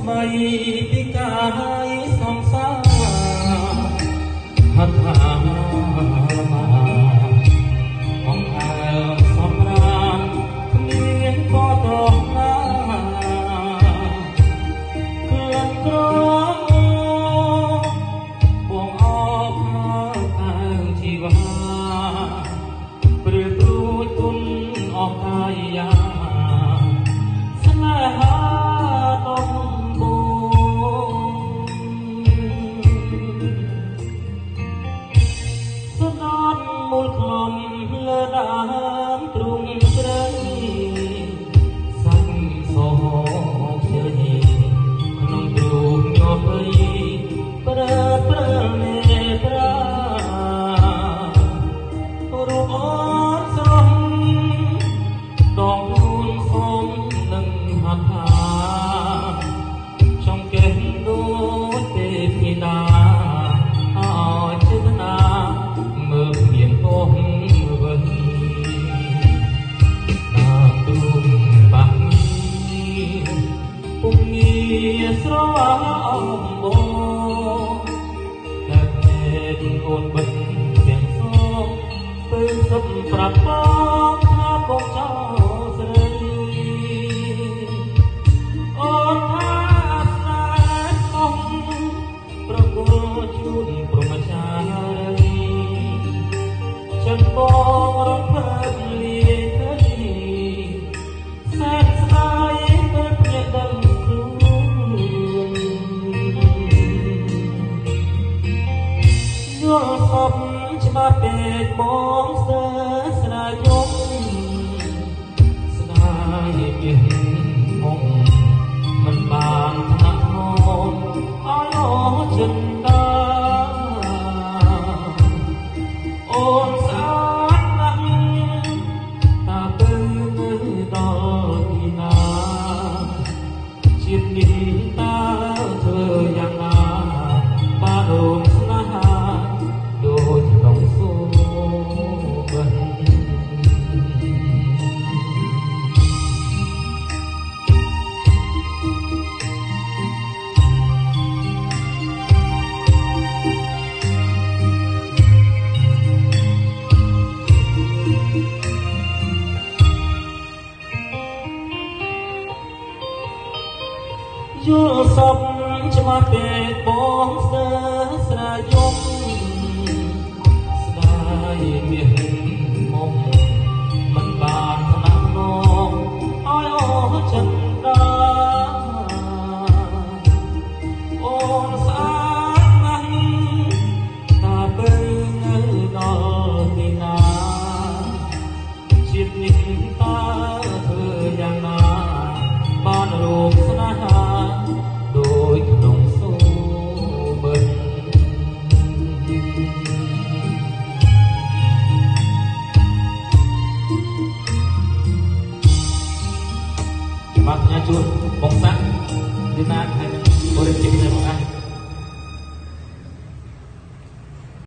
ស្បីពីកាយសង្សារហត់ថាអង្គអើសំរាមគ្មានពតណាក្លិនក្របងអបខាងជីវ៉ាព្រះព្រួយគុណអស់កាយាស្នេហាមូលខ្លំលើដើមទ្រង់ជ្រៃសាច់សោជើញក្នុងទ្រូងងប់អីប្រើនេត្រារូបអូនស្រស់ដងខ្លួនសូមនឹងហត់ថាចង់កេះដូចទេពីតាឲ្យចេតនាមើលមានពងវិញតាមទ្រូងបាក់ពុំងារស្រវាអំបងតែអូនបិទទាំងសងពេលសុំប្រាប់បងថាកុំចោលស្រីអូនថាស្នេហ៍អស់ប្រគល់ជូនព្រមចារីចិនបងរំភើបលាឃើញសែនស្ដាយពេលភ្នាក់ដឹងខ្លួនយល់សពច្បាស់ពេកបងស្ទើរស្រាយយំស្ដាយមានមុខមិនបានថ្នាក់ហូនឲ្យអស់ចិនតាអូនស្អាតណាស់តាទៅដល់ទីណាជាតិនេះតើធ្វើយ៉ាងណាបានអូនស្នេហាដូចក្នុងសូបិនយល់សពច្បាស់ពេកបងស្ទើរស្រាយយំស្ដាយមានមុំមិនបានថ្នាក់នងឲ្យអស់ចិនដាអូនស្អាតណាស់តាទៅនៅដល់ទីណាជាតិនេះតើធ្វើយ៉ាងណាបានរោគស្នេហាដូចក្នុងសូបិនបាទញ៉ាជូនបងសាក់យូណាខែបរិយាកាស